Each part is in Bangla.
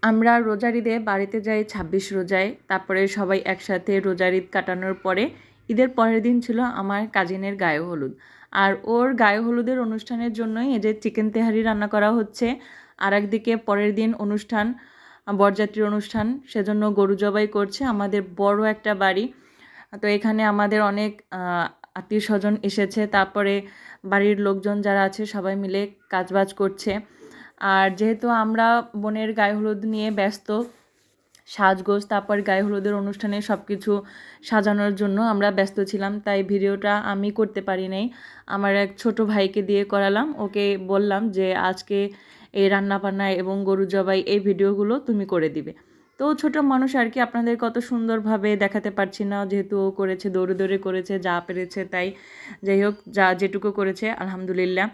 আমরা রোজার ঈদে বাড়িতে যাই ২৬ রোজায়। তারপরে সবাই একসাথে রোজার ঈদ কাটানোর পরে ঈদের পরের দিন ছিল আমার কাজিনের গায়ে হলুদ। আর ওর গায়ে হলুদের অনুষ্ঠানের জন্যই এই যে চিকেন তেহারি রান্না করা হচ্ছে। আর একদিকে পরের দিন অনুষ্ঠান, বরযাত্রীর অনুষ্ঠান, সেজন্য গরু জবাই করছে। আমাদের বড় একটা বাড়ি, তো এখানে আমাদের অনেক আত্মীয় স্বজন এসেছে। তারপরে বাড়ির লোকজন যারা আছে সবাই মিলে কাজবাজ করছে। আর যেহেতু আমরা বোনের গায়ে হলুদ নিয়ে ব্যস্ত, সাজগোজ, তারপর গায়ে হলুদের অনুষ্ঠানে সব কিছু সাজানোর জন্য আমরা ব্যস্ত ছিলাম, তাই ভিডিওটা আমি করতে পারি নাই। আমার এক ছোট ভাইকে দিয়ে করালাম। ওকে বললাম যে আজকে এই রান্নাবান্না এবং গরু জবাই এই ভিডিওগুলো তুমি করে দিবে। তো ছোট মানুষ আর কি, আপনাদের কত সুন্দরভাবে দেখাতে পারছি না, যেহেতু ও করেছে, দৌড়ে দৌড়ে করেছে যা পেরেছে তাই। যাই হোক, যা যেটুকু করেছে আলহামদুলিল্লাহ।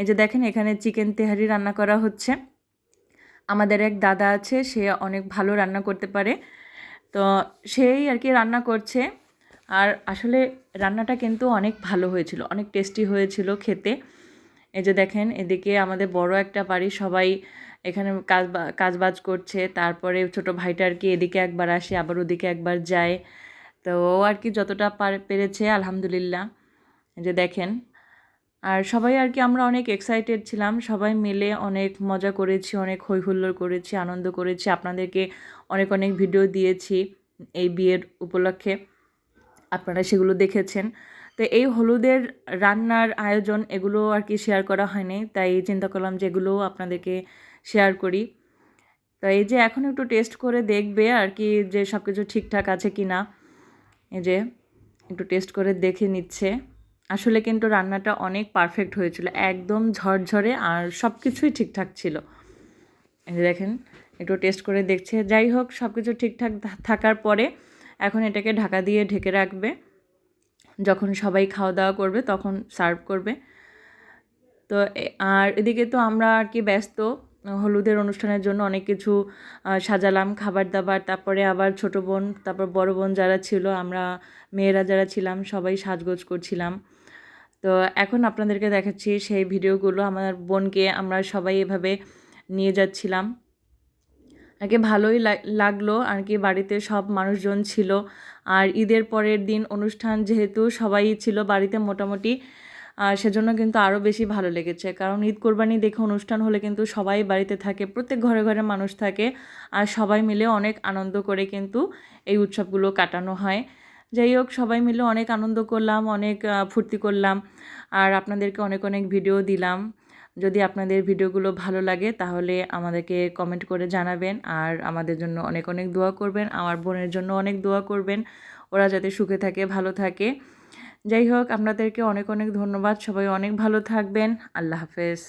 এই যে দেখেন, এখানে চিকেন তেহারি রান্না করা হচ্ছে। আমাদের এক দাদা আছে, সে অনেক ভালো রান্না করতে পারে, তো সেই আর কি রান্না করছে। আর আসলে রান্নাটা কিন্তু অনেক ভালো হয়েছিল, অনেক টেস্টি হয়েছিল খেতে। এই যে দেখেন, এদিকে আমাদের বড় একটা বাড়ি, সবাই এখানে কাজবাজ করছে। তারপরে ছোট ভাইটা আর কি এদিকে একবার আসে, আবার ওদিকে একবার যায়। তো ও আর কি যতটা পেরেছে আলহামদুলিল্লাহ। এই যে দেখেন, আর সবাই আর কি আমরা অনেক এক্সাইটেড ছিলাম, সবাই মিলে অনেক মজা করেছি, অনেক হই হুল্লোড় করেছি, আনন্দ করেছি। আপনাদেরকে অনেক অনেক ভিডিও দিয়েছি এই বিয়ের উপলক্ষে, আপনারা সেগুলো দেখেছেন। তো এই হলুদের রান্নার আয়োজন এগুলো আর কি শেয়ার করা হয়নি, তাই চিন্তা করলাম যে এগুলোও আপনাদেরকে শেয়ার করি। তো এই যে এখন একটু টেস্ট করে দেখবে আর কি যে সব কিছু ঠিকঠাক আছে কি না। এই যে একটু টেস্ট করে দেখে নিচ্ছে। আসলে কিন্তু রান্নাটা অনেক পারফেক্ট হয়েছিল, একদম ঝরঝরে, আর সব কিছুই ঠিকঠাক ছিল। এই যে দেখেন, একটু টেস্ট করে দেখছে। যাই হোক, সব কিছু ঠিকঠাক থাকার পরে এখন এটাকে ঢাকা দিয়ে ঢেকে রাখবে। যখন সবাই খাওয়া দাওয়া করবে তখন সার্ভ করবে। তো আর এদিকে তো আমরা আর কি ব্যস্ত হলুদের অনুষ্ঠানের জন্য, অনেক কিছু সাজালাম, খাবার দাবার। তারপরে আবার ছোট বোন, তারপর বড় বোন যারা ছিল, আমরা মেয়েরা যারা ছিলাম সবাই সাজগোজ করছিলাম। তো এখন আপনাদেরকে দেখাচ্ছি সেই ভিডিওগুলো। আমার বোনকে আমরা সবাই এভাবে নিয়ে যাচ্ছিলাম আর কি, ভালোই লাগলো আর কি। বাড়িতে সব মানুষজন ছিল, আর ঈদের পরের দিন অনুষ্ঠান, যেহেতু সবাই ছিল বাড়িতে মোটামুটি, সেজন্য কিন্তু আরও বেশি ভালো লেগেছে। কারণ ঈদ কোরবানি দেখে অনুষ্ঠান হলে কিন্তু সবাই বাড়িতে থাকে, প্রত্যেক ঘরে ঘরে মানুষ থাকে, আর সবাই মিলে অনেক আনন্দ করে কিন্তু এই উৎসবগুলো কাটানো হয়। যাই হোক, সবাই মিলে অনেক আনন্দ করলাম, অনেক ফুর্তি করলাম, আর আপনাদেরকে অনেক অনেক ভিডিও দিলাম। যদি আপনাদের ভিডিওগুলো ভালো লাগে তাহলে আমাদেরকে কমেন্ট করে জানাবেন, আর আমাদের জন্য অনেক অনেক দোয়া করবেন, আমার বোনের জন্য অনেক দোয়া করবেন, ওরা যাতে সুখে থাকে, ভালো থাকে। যাই হোক, আপনাদেরকে অনেক অনেক ধন্যবাদ, সবাই অনেক ভালো থাকবেন। আল্লাহ হাফেজ।